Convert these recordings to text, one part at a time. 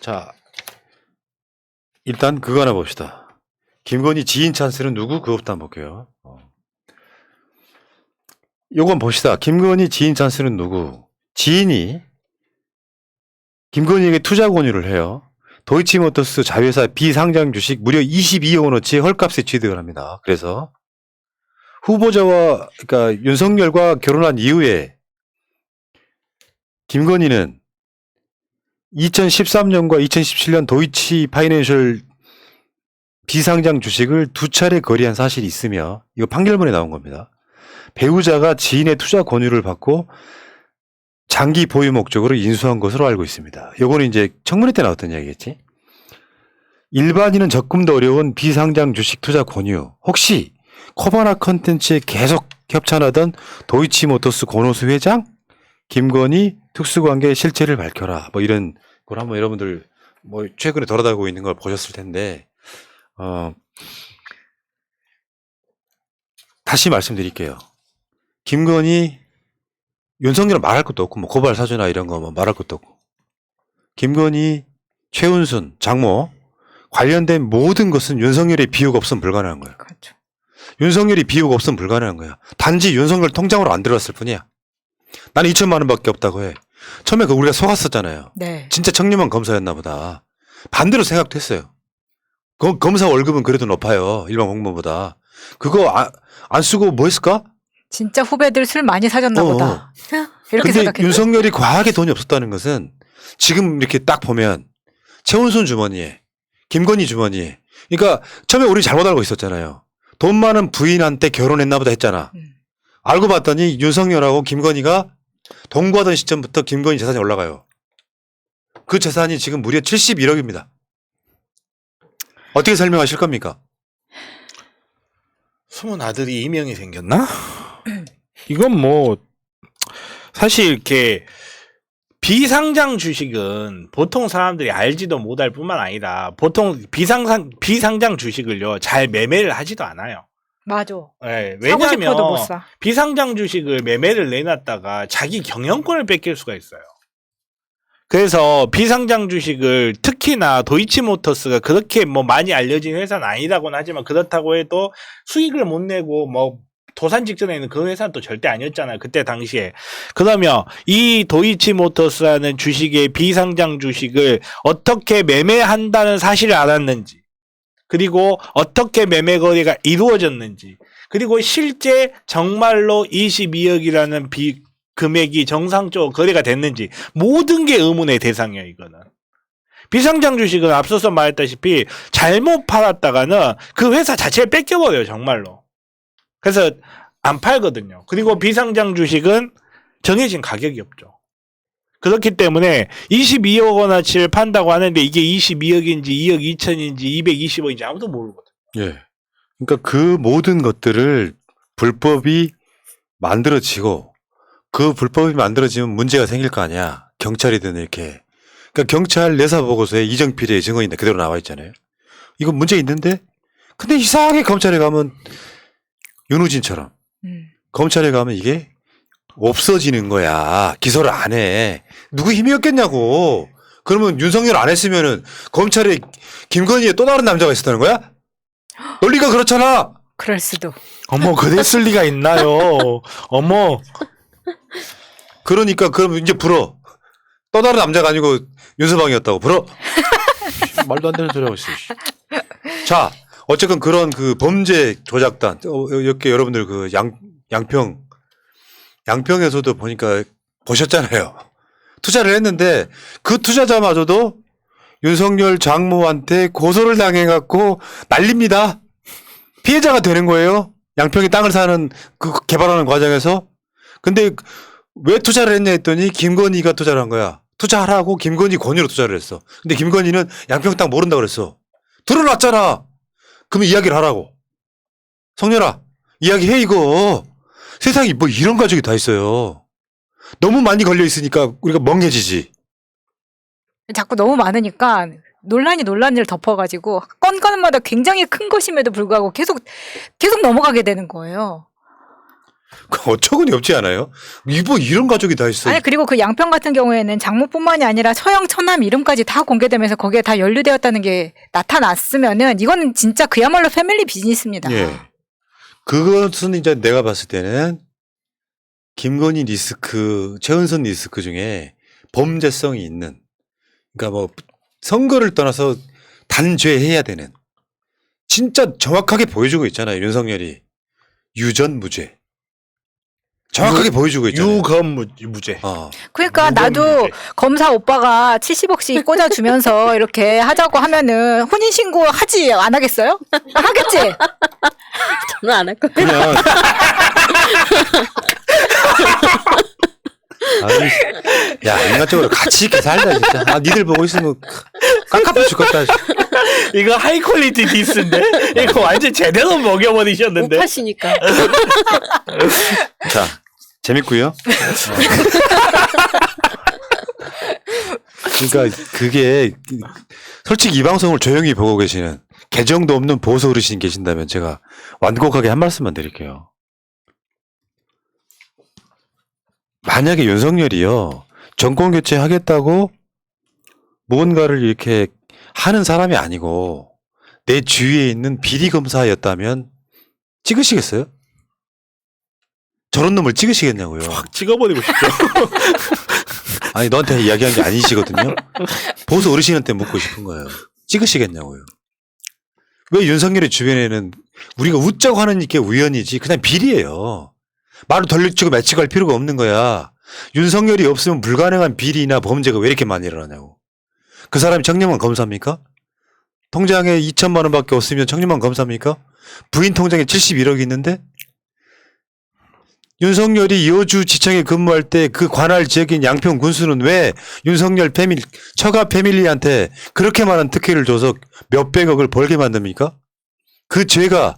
자, 일단 그거 하나 봅시다. 김건희 지인 찬스는 누구? 그것부터 한번 볼게요. 요건 봅시다. 김건희 지인 찬스는 누구? 지인이 김건희에게 투자 권유를 해요. 도이치모터스 자회사 비상장 주식 무려 22억 원어치 헐값에 취득을 합니다. 그래서 후보자와 그러니까 윤석열과 결혼한 이후에 김건희는 2013년과 2017년 도이치 파이낸셜 비상장 주식을 2차례 거래한 사실이 있으며 이거 판결문에 나온 겁니다. 배우자가 지인의 투자 권유를 받고 장기 보유 목적으로 인수한 것으로 알고 있습니다. 요거는 이제 청문회 때 나왔던 이야기겠지. 일반인은 접근도 어려운 비상장 주식 투자 권유. 혹시 코바나 컨텐츠에 계속 협찬하던 도이치모터스 권오수 회장, 김건희 특수관계 실체를 밝혀라. 뭐 이런 걸 한번 여러분들 뭐 최근에 돌아다니고 있는 걸 보셨을 텐데, 다시 말씀드릴게요. 김건희, 윤석열은 말할 것도 없고, 뭐 고발 사주나 이런 거 뭐 말할 것도 없고, 김건희, 최은순, 장모 관련된 모든 것은 윤석열의 비호가 없으면 불가능한 거야. 그렇죠. 윤석열이 비호가 없으면 불가능한 거야. 단지 윤석열 통장으로 안 들어갔을 뿐이야. 나는 2천만 원밖에 없다고 해. 처음에 그 우리가 속았었잖아요. 네. 진짜 청렴한 검사였나 보다. 반대로 생각도 했어요. 검사 월급은 그래도 높아요. 일반 공무원보다. 그거 안 쓰고 뭐 했을까? 진짜 후배들 술 많이 사줬나 보다. 이렇게 근데 생각했죠. 윤석열이 과하게 돈이 없었다는 것은 지금 이렇게 딱 보면 최은순 주머니에 김건희 주머니에 그러니까 처음에 우리 잘못 알고 있었잖아요. 돈 많은 부인한테 결혼했나 보다 했잖아. 알고 봤더니 윤석열하고 김건희가 동거하던 시점부터 김건희 재산이 올라가요. 그 재산이 지금 무려 71억입니다. 어떻게 설명하실 겁니까? 숨은 아들이 이명이 생겼나? 이건 뭐 사실 이렇게 비상장 주식은 보통 사람들이 알지도 못할 뿐만 아니라 보통 비상장 주식을요 잘 매매를 하지도 않아요. 맞아. 네, 사고 싶어도 못 왜냐하면 사. 비상장 주식을 매매를 내놨다가 자기 경영권을 뺏길 수가 있어요. 그래서 비상장 주식을 특히나 도이치모터스가 그렇게 뭐 많이 알려진 회사는 아니라고는 하지만 그렇다고 해도 수익을 못 내고 뭐 도산 직전에는 그 회사는 또 절대 아니었잖아요. 그때 당시에. 그러면 이 도이치모터스라는 주식의 비상장 주식을 어떻게 매매한다는 사실을 알았는지 그리고 어떻게 매매 거래가 이루어졌는지 그리고 실제 정말로 22억이라는 금액이 정상적으로 거래가 됐는지 모든 게 의문의 대상이에요. 이거는. 비상장 주식은 앞서서 말했다시피 잘못 팔았다가는 그 회사 자체를 뺏겨버려요. 정말로. 그래서 안 팔거든요. 그리고 비상장 주식은 정해진 가격이 없죠. 그렇기 때문에 22억 원어치를 판다고 하는데 이게 22억인지 2억 2천인지 220억인지 아무도 모르거든요. 예. 그러니까 그 모든 것들을 불법이 만들어지고 그 불법이 만들어지면 문제가 생길 거 아니야. 경찰이든 이렇게. 그러니까 경찰 내사 보고서에 이정필의 증언이 그대로 나와 있잖아요. 이거 문제 있는데? 근데 이상하게 검찰에 가면 윤우진처럼 검찰에 가면 이게 없어지는 거야. 기소를 안 해. 누구 힘이었겠냐고. 그러면 윤석열 안 했으면은 검찰에 김건희에 또 다른 남자가 있었다는 거야? 논리가 그렇잖아. 그럴 수도. 어머, 그랬을 리가 있나요? 어머. 그러니까 그럼 이제 불어. 또 다른 남자가 아니고 윤서방이었다고 불어. 말도 안 되는 소리 하고 있어. 자, 어쨌건 그런 그 범죄 조작단 이렇게 여러분들 그 양평에서도 보니까 보셨잖아요. 투자를 했는데 그 투자자마저도 윤석열 장모한테 고소를 당해갖고 난립니다. 피해자가 되는 거예요. 양평에 땅을 사는 그 개발하는 과정에서. 근데 왜 투자를 했냐 했더니 김건희가 투자를 한 거야. 투자하라고 김건희 권유로 투자를 했어. 근데 김건희는 양평 땅 모른다고 그랬어. 드러났잖아. 그러면 이야기를 하라고. 성렬아, 이야기해 이거. 세상에 뭐 이런 가족이 다 있어요. 너무 많이 걸려 있으니까 우리가 멍해지지. 자꾸 너무 많으니까 논란을 덮어가지고 건건마다 굉장히 큰 것임에도 불구하고 계속 넘어가게 되는 거예요. 그 어처구니 없지 않아요? 뭐 이런 가족이 다 있어. 아니 그리고 그 양평 같은 경우에는 장모뿐만이 아니라 서영 처남 이름까지 다 공개되면서 거기에 다 연루되었다는 게 나타났으면은 이거는 진짜 그야말로 패밀리 비즈니스입니다. 예. 그것은 이제 내가 봤을 때는 김건희 리스크, 최은선 리스크 중에 범죄성이 있는, 그러니까 뭐 선거를 떠나서 단죄해야 되는, 진짜 정확하게 보여주고 있잖아요. 윤석열이 유전무죄 정확하게 보여주고 있잖아요. 유검무죄. 그러니까 무죄. 나도 검사 오빠가 70억씩 꽂아주면서 이렇게 하자고 하면은 혼인신고 하지 안 하겠어요? 하겠지? 저는 안 할 거예요. 그냥 아니, 야 인간적으로 같이 있게 살자 진짜. 아 니들 보고 있으면 깝깝해 죽겠다. 이거 하이 퀄리티 디스인데? 이거 완전 제대로 먹여버리셨는데. 못하시니까. 자 재밌고요. 그러니까 그게 솔직히 이 방송을 조용히 보고 계시는 개정도 없는 보수 어르신 계신다면 제가 완곡하게 한 말씀만 드릴게요. 만약에 윤석열이요 정권 교체하겠다고 무언가를 이렇게 하는 사람이 아니고 내 주위에 있는 비리 검사였다면 찍으시겠어요? 저런 놈을 찍으시겠냐고요. 확 찍어버리고 싶죠. 아니 너한테 이야기한 게 아니시거든요. 보수 어르신한테 묻고 싶은 거예요. 찍으시겠냐고요. 왜 윤석열의 주변에는 우리가 웃자고 하는 게 우연이지 그냥 비리예요. 말을 돌려치고 맺히고 할 필요가 없는 거야. 윤석열이 없으면 불가능한 비리나 범죄가 왜 이렇게 많이 일어나냐고. 그 사람이 청렴한 검사입니까? 통장에 2천만 원밖에 없으면 청렴한 검사입니까? 부인 통장에 71억이 있는데 윤석열이 여주지청에 근무할 때 그 관할 지역인 양평 군수는 왜 윤석열 패밀리, 처가 패밀리한테 그렇게 많은 특혜를 줘서 몇백억을 벌게 만듭니까? 그 죄가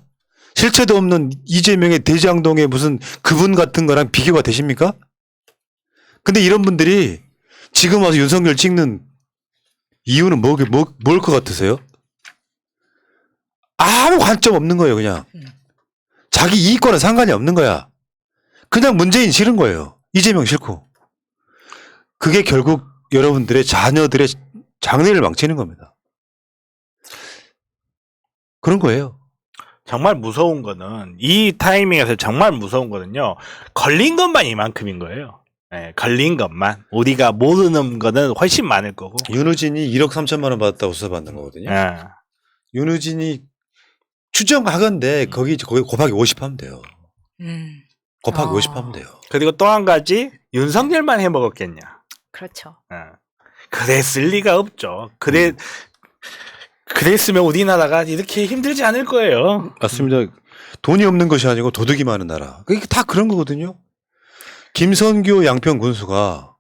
실체도 없는 이재명의 대장동의 무슨 그분 같은 거랑 비교가 되십니까? 근데 이런 분들이 지금 와서 윤석열 찍는 이유는 뭘 것 같으세요? 아무 관점 없는 거예요, 그냥. 자기 이익과는 상관이 없는 거야. 그냥 문재인 싫은 거예요. 이재명 싫고. 그게 결국 여러분들의 자녀들의 장래를 망치는 겁니다. 그런 거예요. 정말 무서운 거는 이 타이밍에서 정말 무서운 거는요. 걸린 것만 이만큼인 거예요. 네, 걸린 것만. 우리가 모르는 거는 훨씬 많을 거고. 윤우진이 1억 3천만 원 받았다고 수사받는 거거든요. 네. 윤우진이 추정하건데 거기 곱하기 50 하면 돼요. 곱하기 50 하면 돼요. 그리고 또 한 가지 윤석열만 해먹었겠냐. 그렇죠. 네. 그랬을 리가 없죠. 그랬으면 우리나라가 이렇게 힘들지 않을 거예요. 맞습니다. 돈이 없는 것이 아니고 도둑이 많은 나라. 그게 다 그런 거거든요. 김선교 양평 군수가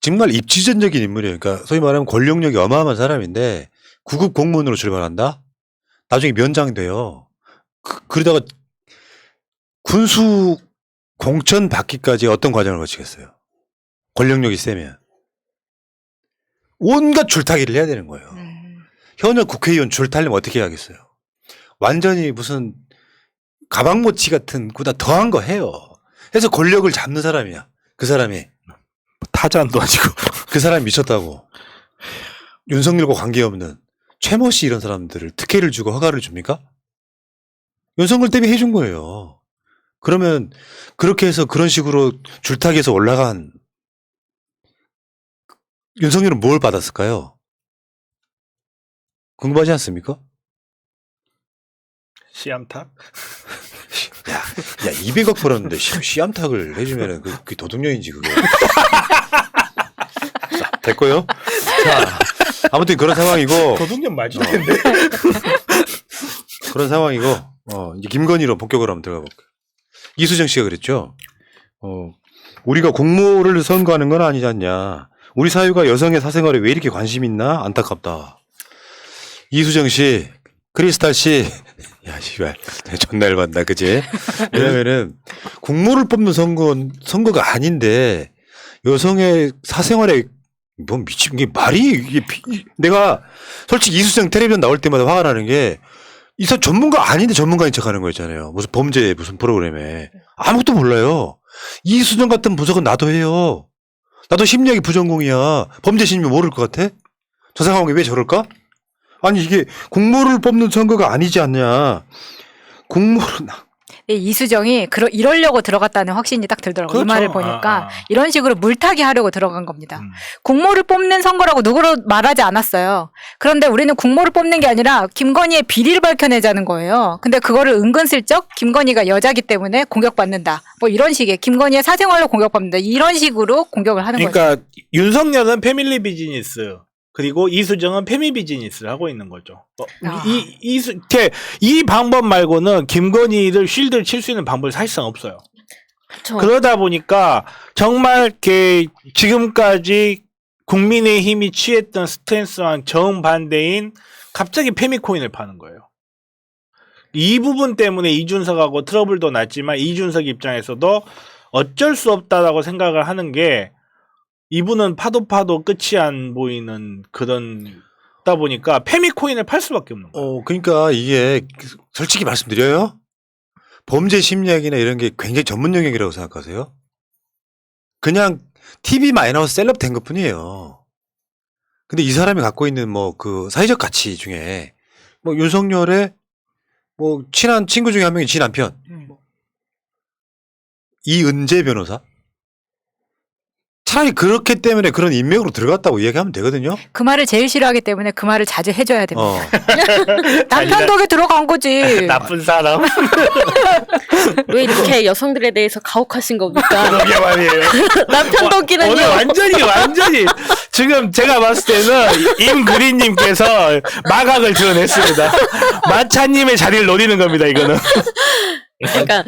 정말 입지전적인 인물이에요. 그러니까 소위 말하면 권력력이 어마어마한 사람인데 9급 공무원으로 출발한다? 나중에 면장 돼요. 그러다가 군수 공천 받기까지 어떤 과정을 거치겠어요? 권력력이 세면. 온갖 줄타기를 해야 되는 거예요. 현역 국회의원 줄 타려면 어떻게 해야겠어요? 완전히 무슨 가방모치 같은 보다 더한 거 해요. 해서 권력을 잡는 사람이야. 그 사람이. 타잔도 아니고. 그 사람이 미쳤다고. 윤석열과 관계없는 최모 씨 이런 사람들을 특혜를 주고 허가를 줍니까? 윤석열 때문에 해준 거예요. 그러면 그렇게 해서 그런 식으로 줄타기에서 올라간 윤석열은 뭘 받았을까요? 궁금하지 않습니까? 씨암탉? 야 200억 벌었는데 씨암탉을 해주면은 그게 도둑년인지 그게. 자, 됐고요. 자, 아무튼 그런 상황이고. 도둑년 맞을 텐데. 그런 상황이고, 이제 김건희로 본격으로 한번 들어가 볼게요. 이수정 씨가 그랬죠. 우리가 공모를 선거하는 건 아니지 않냐. 우리 사회가 여성의 사생활에 왜 이렇게 관심 있나? 안타깝다. 이수정 씨, 크리스탈 씨, 야, 씨발, 존나 열받나, 그지? 왜냐면은, 공모를 뽑는 선거가 아닌데, 여성의 사생활에, 뭐 미친 게 말이, 내가, 솔직히 이수정 텔레비전 나올 때마다 화가 나는 게, 이 사람 전문가 아닌데 전문가인 척하는 거였잖아요. 무슨 범죄 무슨 프로그램에 아무것도 몰라요. 이수정 같은 분석은 나도 해요. 나도 심리학이 부전공이야. 범죄 심리 모를 것 같아? 저 상황이 왜 저럴까? 아니 이게 공모를 뽑는 선거가 아니지 않냐. 공모를 이수정이 이러려고 들어갔다는 확신이 딱 들더라고요. 그렇죠. 이 말을 보니까 아. 이런 식으로 물타기 하려고 들어간 겁니다. 음. 국모를 뽑는 선거라고 누구로 말하지 않았어요. 그런데 우리는 국모를 뽑는 게 아니라 김건희의 비리를 밝혀내자는 거예요. 근데 그거를 은근슬쩍 김건희가 여자기 때문에 공격받는다. 뭐 이런 식의 김건희의 사생활로 공격받는다. 이런 식으로 공격을 하는 거죠. 그러니까 윤석열은 패밀리 비즈니스 그리고 이수정은 패밀리 비즈니스를 하고 있는 거죠. 아. 이 방법 말고는 김건희를 쉴드를 칠 수 있는 방법이 사실상 없어요. 그쵸. 그러다 보니까 정말 이렇게 지금까지 국민의힘이 취했던 스탠스랑 정반대인 갑자기 페미코인을 파는 거예요. 이 부분 때문에 이준석하고 트러블도 났지만 이준석 입장에서도 어쩔 수 없다라고 생각을 하는 게 이분은 파도 끝이 안 보이는 그런다 보니까 페미코인을 팔 수밖에 없는 거예요. 그러니까 이게 솔직히 말씀드려요. 범죄 심리학이나 이런 게 굉장히 전문 영역이라고 생각하세요? 그냥 TV 많이 나와서 셀럽 된 것 뿐이에요. 근데 이 사람이 갖고 있는 뭐 그 사회적 가치 중에 뭐 윤석열의 뭐 친한 친구 중에 한 명이 지 남편. 이은재 변호사. 차라리 그렇기 때문에 그런 인맥으로 들어갔다고 이야기하면 되거든요. 그 말을 제일 싫어하기 때문에 그 말을 자주 해줘야 됩니다. 어. 남편 덕에 들어간 거지. 나쁜 사람. 왜 이렇게 여성들에 대해서 가혹하신 겁니까? 그러게 말이에요. 남편 덕이는요. 오늘 완전히 지금 제가 봤을 때는 임그린님께서 마각을 드러냈습니다. 마차님의 자리를 노리는 겁니다. 이거는. 그러니까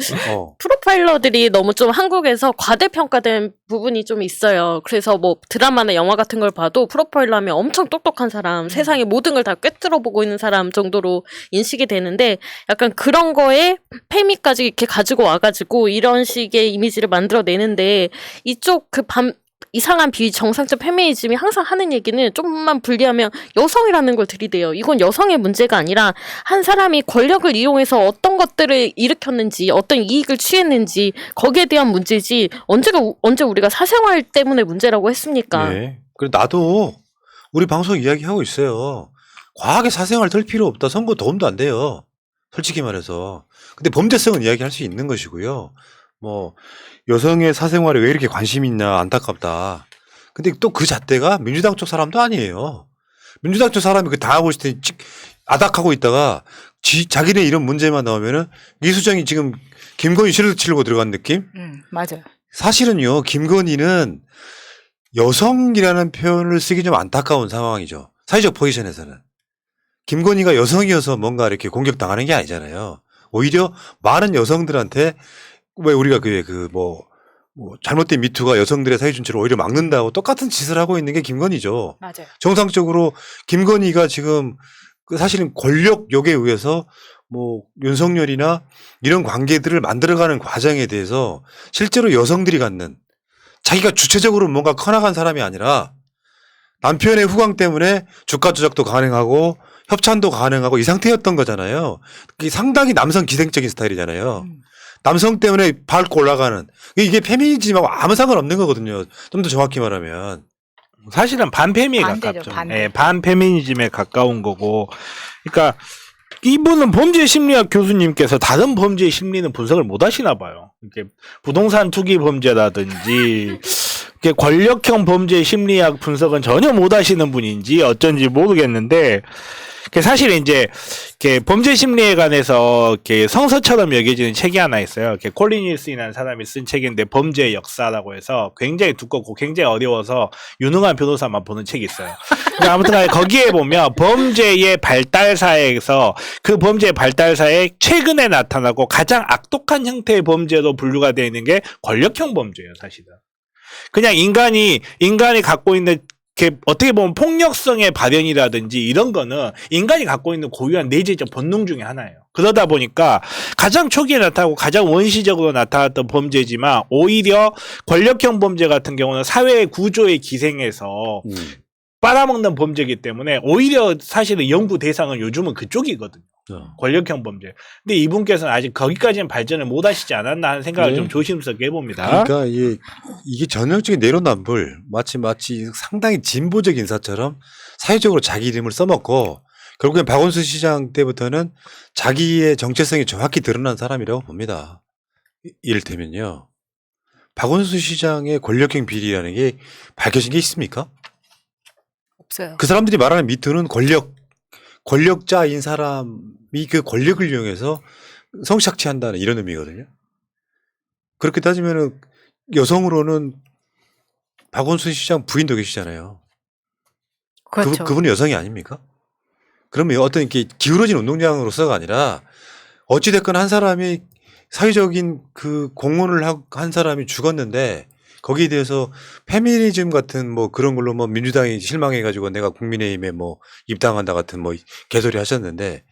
프로파일러들이 너무 좀 한국에서 과대평가된 부분이 좀 있어요. 그래서 뭐 드라마나 영화 같은 걸 봐도 프로파일러 하면 엄청 똑똑한 사람, 세상의 모든 걸 다 꿰뚫어 보고 있는 사람 정도로 인식이 되는데 약간 그런 거에 페미까지 이렇게 가지고 와가지고 이런 식의 이미지를 만들어내는데 이쪽 이상한 비정상적 페미니즘이 항상 하는 얘기는 좀만 분리하면 여성이라는 걸 들이대요. 이건 여성의 문제가 아니라 한 사람이 권력을 이용해서 어떤 것들을 일으켰는지 어떤 이익을 취했는지 거기에 대한 문제지 언제 우리가 사생활 때문에 문제라고 했습니까? 네. 그래 나도 우리 방송 이야기하고 있어요. 과하게 사생활 들 필요 없다. 선거 도움도 안 돼요. 솔직히 말해서. 근데 범죄성은 이야기할 수 있는 것이고요. 뭐 여성의 사생활에 왜 이렇게 관심이 있냐 안타깝다. 근데 또 그 잣대가 민주당 쪽 사람도 아니에요. 민주당 쪽 사람이 그 당하고 있을 때 아닥하고 있다가 자기네 이런 문제만 나오면은 이수정이 지금 김건희 실드 치려고 들어간 느낌? 맞아요. 사실은요, 김건희는 여성이라는 표현을 쓰기 좀 안타까운 상황이죠. 사회적 포지션에서는. 김건희가 여성이어서 뭔가 이렇게 공격당하는 게 아니잖아요. 오히려 많은 여성들한테 왜 우리가 뭐 잘못된 미투가 여성들의 사회 전체를 오히려 막는다고 똑같은 짓을 하고 있는 게 김건희죠. 맞아요. 정상적으로 김건희가 지금 사실은 권력욕에 의해서 뭐 윤석열이나 이런 관계들을 만들어가는 과정에 대해서 실제로 여성들이 갖는 자기가 주체적으로 뭔가 커나간 사람이 아니라 남편의 후광 때문에 주가 조작도 가능하고 협찬도 가능하고 이 상태였던 거잖아요. 그게 상당히 남성 기생적인 스타일이잖아요. 남성 때문에 밟고 올라가는 이게 페미니즘하고 아무 상관없는 거거든요. 좀 더 정확히 말하면. 사실은 반페미에 반대죠, 가깝죠. 반대. 예, 반페미니즘에 가까운 거고. 그러니까 이분은 범죄 심리학 교수님께서 다른 범죄 심리는 분석을 못 하시나 봐요. 이렇게 부동산 투기 범죄라든지 이렇게 권력형 범죄 심리학 분석은 전혀 못 하시는 분인지 어쩐지 모르겠는데 사실 이제 이렇게 범죄 심리에 관해서 이렇게 성서처럼 여겨지는 책이 하나 있어요. 이렇게 콜린 윌슨이라는 사람이 쓴 책인데 범죄의 역사라고 해서 굉장히 두껍고 굉장히 어려워서 유능한 변호사만 보는 책이 있어요. 아무튼 거기에 보면 범죄의 발달사에서 그 범죄의 발달사에 최근에 나타나고 가장 악독한 형태의 범죄로 분류가 되어 있는 게 권력형 범죄예요, 사실은. 그냥 인간이 갖고 있는 어떻게 보면 폭력성의 발현이라든지 이런 거는 인간이 갖고 있는 고유한 내재적 본능 중에 하나예요. 그러다 보니까 가장 초기에 나타나고 가장 원시적으로 나타났던 범죄지만 오히려 권력형 범죄 같은 경우는 사회의 구조에 기생해서 빨아먹는 범죄이기 때문에 오히려 사실은 연구 대상은 요즘은 그쪽이거든요. 권력형 범죄. 근데 이분께서는 아직 거기까지는 발전을 못 하시지 않았나 하는 생각을 네. 좀 조심스럽게 해봅니다. 그러니까 이게 전형적인 내로남불 마치 상당히 진보적 인사처럼 사회적으로 자기 이름을 써먹고 결국엔 박원순 시장 때부터는 자기의 정체성이 정확히 드러난 사람이라고 봅니다. 이를테면요. 박원순 시장의 권력형 비리라는 게 밝혀진 게 있습니까? 없어요. 그 사람들이 말하는 미투는 권력자인 사람이 그 권력을 이용해서 성착취한다는 이런 의미거든요. 그렇게 따지면은 여성으로는 박원순 시장 부인도 계시잖아요. 그렇죠. 그분이 여성이 아닙니까? 그러면 어떤 이렇게 기울어진 운동장으로서가 아니라 어찌됐건 한 사람이 사회적인 그 공헌을 한 사람이 죽었는데 거기에 대해서 페미니즘 같은 뭐 그런 걸로 뭐 민주당이 실망해가지고 내가 국민의힘에 뭐 입당한다 같은 뭐 개소리 하셨는데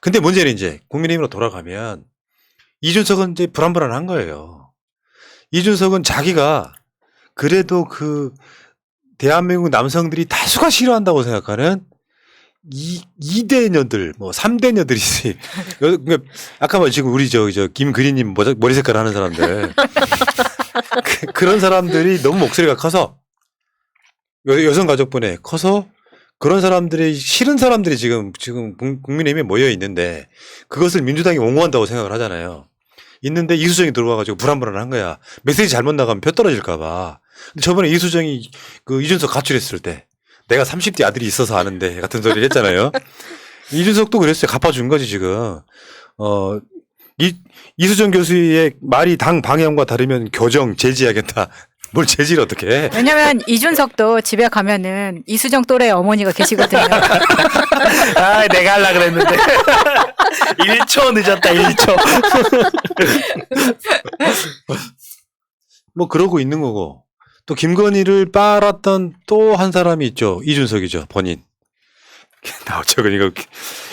근데 문제는 이제 국민의힘으로 돌아가면 이준석은 이제 불안불안한 거예요. 이준석은 자기가 그래도 그 대한민국 남성들이 다수가 싫어한다고 생각하는 이대녀들, 뭐 3대녀들이지. 그러니까 아까 뭐 지금 우리 저 김그리님 머리 색깔 하는 사람들. 그런 사람들이 너무 목소리가 커서 여성가족분에 커서 그런 사람들이 싫은 사람들이 지금 국민의힘에 모여 있는데 그것을 민주당이 옹호한다고 생각을 하잖아요. 있는데 이수정이 들어와가지고 불안불안한 거야. 메시지 잘못 나가면 표 떨어질까봐. 근데 저번에 이수정이 그 이준석 가출했을 때 내가 30대 아들이 있어서 아는데 같은 소리를 했잖아요. 이준석도 그랬어요. 갚아준 거지 지금. 이수정 교수의 말이 당 방향과 다르면 교정 제지하겠다. 뭘 제지를 어떻게 해? 왜냐면 이준석도 집에 가면은 이수정 또래 어머니가 계시거든요. 아, 내가 하려고 그랬는데. 1초 늦었다, 1초. 뭐 그러고 있는 거고. 또 김건희를 빨았던 또 한 사람이 있죠. 이준석이죠. 본인. 어쩌고 이거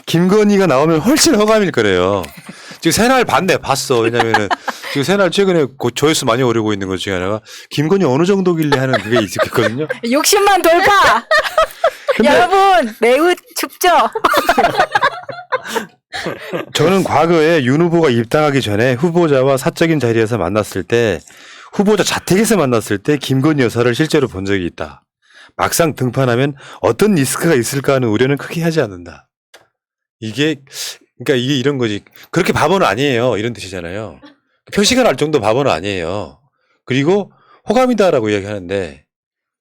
김건희가 나오면 훨씬 허감일 거래요. 지금 새날 봤어. 왜냐면은 지금 새날 최근에 조회수 많이 오르고 있는 것 중에 하나가 김건희 어느 정도길래 하는 그게 있었거든요. 60만 돌파. 여러분 매우 춥죠. 저는 과거에 윤 후보가 입당하기 전에 후보자와 사적인 자리에서 만났을 때 후보자 자택에서 만났을 때 김건희 여사를 실제로 본 적이 있다. 막상 등판하면 어떤 리스크가 있을까 하는 우려는 크게 하지 않는다. 그러니까 이게 이런 거지. 그렇게 바보는 아니에요. 이런 뜻이잖아요. 표시가 날 정도 바보는 아니에요. 그리고 호감이다라고 이야기하는데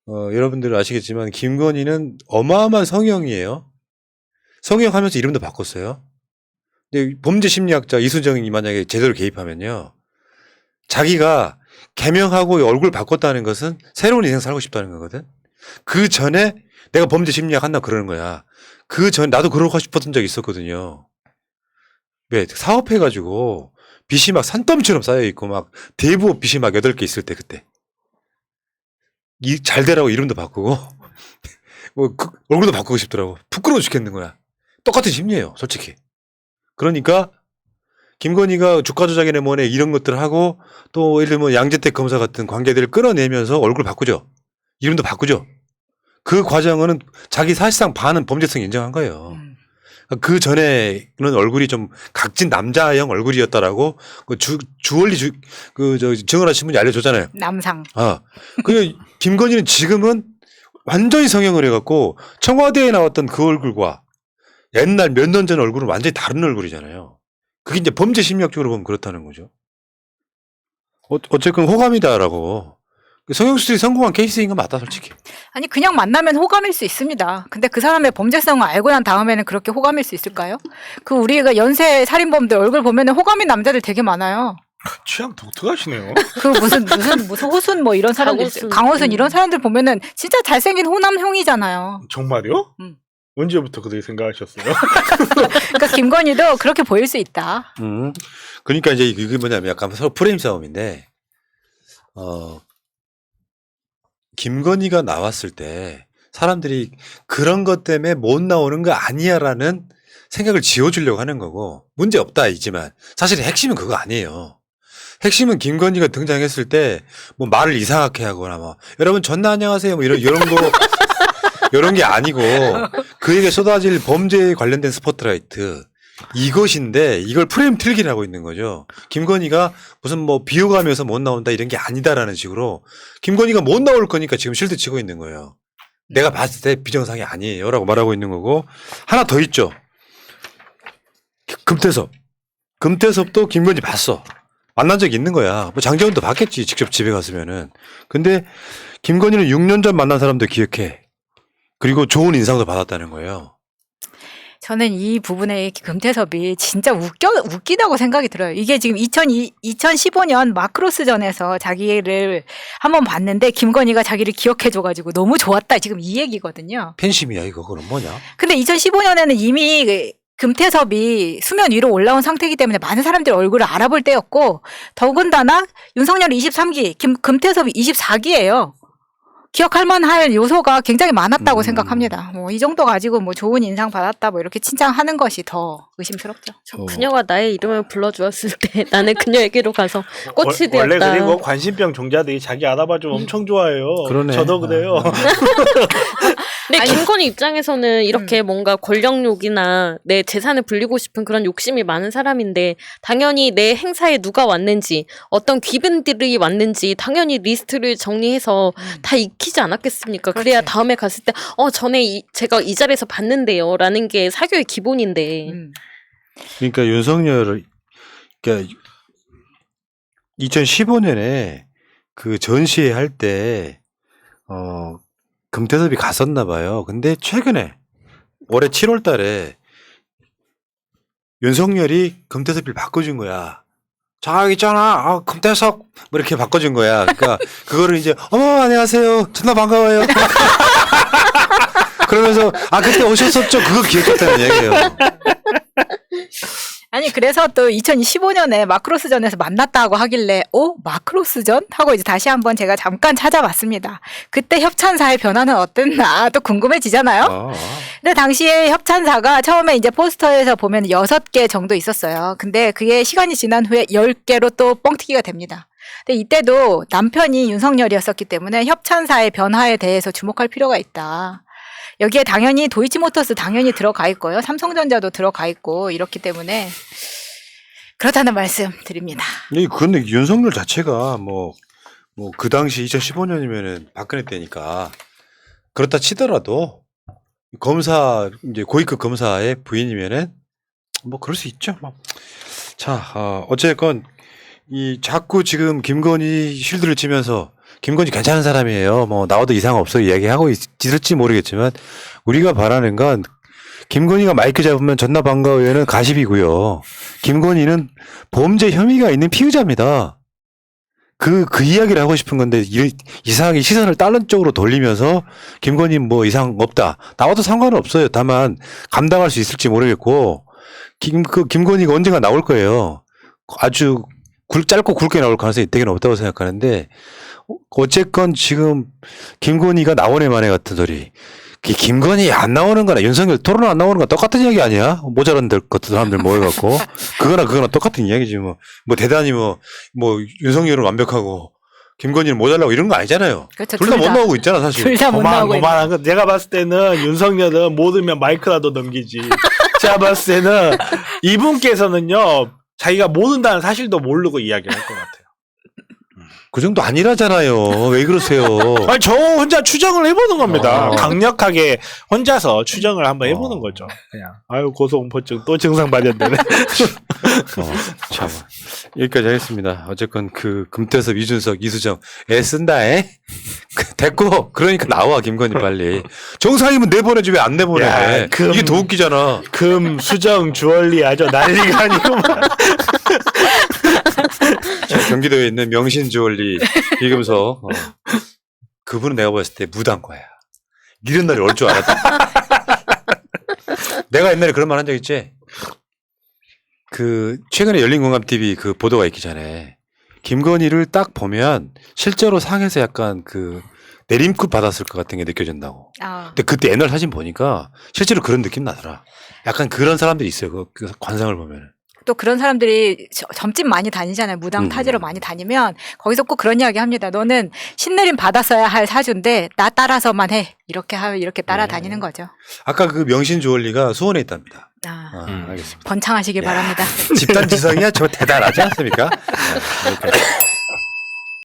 여러분들 아시겠지만 김건희는 어마어마한 성형이에요. 성형하면서 이름도 바꿨어요. 근데 범죄 심리학자 이수정이 만약에 제대로 개입하면요. 자기가 개명하고 얼굴 바꿨다는 것은 새로운 인생 살고 싶다는 거거든. 그 전에 내가 범죄 심리학 한다 그러는 거야. 그 전에 나도 그러고 싶었던 적이 있었거든요. 왜? 사업해가지고 빚이 막 산더미처럼 쌓여있고 막 대부업 빚이 막 8개 있을 때 그때. 잘 되라고 이름도 바꾸고 뭐 얼굴도 바꾸고 싶더라고. 부끄러워 죽겠는 거야. 똑같은 심리예요. 솔직히. 그러니까 김건희가 주가 조작이네 뭐네 이런 것들을 하고 또 예를 들면 양재택 검사 같은 관계들을 끌어내면서 얼굴 바꾸죠. 이름도 바꾸죠. 그 과정은 자기 사실상 반은 범죄성 인정한 거예요. 그 전에는 얼굴이 좀 각진 남자형 얼굴이었다라고 그 주얼리 증언하신 분이 알려줬잖아요. 남상. 그 김건희는 지금은 완전히 성형을 해갖고 청와대에 나왔던 그 얼굴과 옛날 몇 년 전 얼굴은 완전히 다른 얼굴이잖아요. 그게 이제 범죄 심리학적으로 보면 그렇다는 거죠. 어쨌든 호감이다라고. 성형수술이 성공한 케이스인 건 맞다, 솔직히. 아니 그냥 만나면 호감일 수 있습니다. 근데 그 사람의 범죄성을 알고 난 다음에는 그렇게 호감일 수 있을까요? 그 우리가 연쇄 살인범들 얼굴 보면은 호감인 남자들 되게 많아요. 취향 독특하시네요. 그 무슨 호순 뭐 이런 사람들 강호순 이런 사람들 보면은 진짜 잘생긴 호남형이잖아요. 정말요? 언제부터 그렇게 생각하셨어요? 그러니까 김건희도 그렇게 보일 수 있다. 그러니까 이제 이게 뭐냐면 약간 서로 프레임 싸움인데, 김건희가 나왔을 때 사람들이 그런 것 때문에 못 나오는 거 아니야라는 생각을 지워주려고 하는 거고 문제 없다 이지만 사실 핵심은 그거 아니에요. 핵심은 김건희가 등장했을 때 뭐 말을 이상하게 하거나 뭐 여러분 전나 안녕하세요 뭐 이런 거 이런 게 아니고 그에게 쏟아질 범죄에 관련된 스포트라이트 이것인데 이걸 프레임 틀기를 하고 있는 거죠. 김건희가 무슨 뭐 비호감이어서 못 나온다 이런 게 아니다라는 식으로 김건희가 못 나올 거니까 지금 실드 치고 있는 거예요. 내가 봤을 때 비정상이 아니에요라고 말하고 있는 거고 하나 더 있죠. 금태섭도 김건희 봤어. 만난 적이 있는 거야. 뭐 장재원도 봤겠지. 직접 집에 갔으면은. 근데 김건희는 6년 전 만난 사람도 기억해. 그리고 좋은 인상도 받았다는 거예요. 저는 이 부분에 금태섭이 진짜 웃기다고 생각이 들어요. 이게 지금 2015년 마크로스전에서 자기를 한번 봤는데 김건희가 자기를 기억해줘가지고 너무 좋았다. 지금 이 얘기거든요. 팬심이야 이거. 그럼 뭐냐? 근데 2015년에는 이미 금태섭이 수면 위로 올라온 상태이기 때문에 많은 사람들이 얼굴을 알아볼 때였고 더군다나 윤석열이 23기, 금태섭이 24기예요. 기억할 만할 요소가 굉장히 많았다고 생각합니다. 뭐 이 정도 가지고 뭐 좋은 인상 받았다 뭐 이렇게 칭찬하는 것이 더 의심스럽죠. 그녀가 나의 이름을 불러주었을 때 나는 그녀에게로 가서 꽃이 되었다. 원래 그리고 관심병 종자들이 자기 알아봐주면 엄청 좋아해요. 그러네. 저도 그래요. 근데 김건희 입장에서는 이렇게 뭔가 권력욕이나 내 재산을 불리고 싶은 그런 욕심이 많은 사람인데 당연히 내 행사에 누가 왔는지 어떤 귀빈들이 왔는지 당연히 리스트를 정리해서 다 익히지 않았겠습니까? 그렇지. 그래야 다음에 갔을 때 전에 제가 이 자리에서 봤는데요 라는 게 사교의 기본인데 그러니까 윤석열을 그러니까 2015년에 그 전시회 할 때 금태섭이 갔었나 봐요. 근데 최근에 올해 7월 달에 윤석열이 금태섭을 바꿔준 거야. 자, 있잖아. 금태섭. 뭐 이렇게 바꿔준 거야. 그러니까 그거를 이제 어머 안녕하세요. 정말 반가워요. 그러면서 그때 오셨었죠. 그거 기억했다는 얘기예요. 아니 그래서 또 2015년에 마크로스전에서 만났다고 하길래 마크로스전? 하고 이제 다시 한번 제가 잠깐 찾아봤습니다. 그때 협찬사의 변화는 어땠나 또 궁금해지잖아요. 근데 당시에 협찬사가 처음에 이제 포스터에서 보면 6개 정도 있었어요. 근데 그게 시간이 지난 후에 10개로 또 뻥튀기가 됩니다. 근데 이때도 남편이 윤석열이었었기 때문에 협찬사의 변화에 대해서 주목할 필요가 있다. 여기에 당연히 도이치모터스 당연히 들어가 있고요. 삼성전자도 들어가 있고 이렇기 때문에 그렇다는 말씀 드립니다. 근데 윤석열 자체가 뭐 그 당시 2015년이면은 박근혜 때니까 그렇다 치더라도 검사 이제 고위급 검사의 부인이면은 뭐 그럴 수 있죠. 자, 어쨌건 이 자꾸 지금 김건희 쉴드를 치면서 김건희 괜찮은 사람이에요. 뭐 나와도 이상 없어 이야기하고 있을지 모르겠지만 우리가 바라는 건 김건희가 마이크 잡으면 전나 반가워요는 가십이고요. 김건희는 범죄 혐의가 있는 피의자입니다. 그 이야기를 하고 싶은 건데 이상하게 시선을 다른 쪽으로 돌리면서 김건희 뭐 이상 없다. 나와도 상관은 없어요. 다만 감당할 수 있을지 모르겠고 김건희가 언젠가 나올 거예요. 아주 짧고 굵게 나올 가능성이 되게 없다고 생각하는데 어쨌건 지금 김건희가 나오네 마네 같은 소리. 김건희 안 나오는 거나 윤석열 토론 안 나오는 거 똑같은 이야기 아니야? 모자란 것들 사람들 모여갖고 그거나 똑같은 이야기지 뭐 대단히 뭐 윤석열은 완벽하고 김건희는 모자라고 이런 거 아니잖아요. 그렇죠. 둘 다 못 나오고 있잖아 사실. 둘 다 못 나오고 고만한 거. 내가 봤을 때는 윤석열은 모르면 마이크라도 넘기지. 제가 봤을 때는 이분께서는요 자기가 모른다는 사실도 모르고 이야기할 것 같아요. 그 정도 아니라잖아요. 왜 그러세요? 아니 저 혼자 추정을 해보는 겁니다. 어. 강력하게 혼자서 추정을 한번 해보는 거죠. 그냥 아유 고소공포증 또 증상 발현되네. 참 여기까지 하겠습니다. 어쨌건 그 금태섭, 이준석, 이수정 애쓴다에 됐고 그러니까 나와 김건희 빨리 정상이면 내보내지 왜 안 내보내? 야, 이게 더 웃기잖아. 금 수정 주얼리 아주 난리가 아니구만. 경기도에 있는 명신 주얼리 비금소 그분은 내가 봤을 때 무당과야. 이런 날이 올 줄 알았다. 내가 옛날에 그런 말 한 적 있지. 그 최근에 열린공감TV 그 보도가 있기 전에 김건희를 딱 보면 실제로 상에서 약간 그 내림굿 받았을 것 같은 게 느껴진다고. 근데 그때 옛날 사진 보니까 실제로 그런 느낌 나더라. 약간 그런 사람들이 있어요. 그 관상을 보면. 또 그런 사람들이 점집 많이 다니잖아요. 무당 타지로 많이 다니면 거기서 꼭 그런 이야기 합니다. 너는 신내림 받았어야 할 사주인데 나 따라서만 해. 이렇게 하면 이렇게 따라다니는 거죠. 아까 그 명신 주얼리가 수원에 있답니다. 아, 알겠습니다. 번창하시길 바랍니다. 집단 지성이야 저 대단하지 않습니까? 네,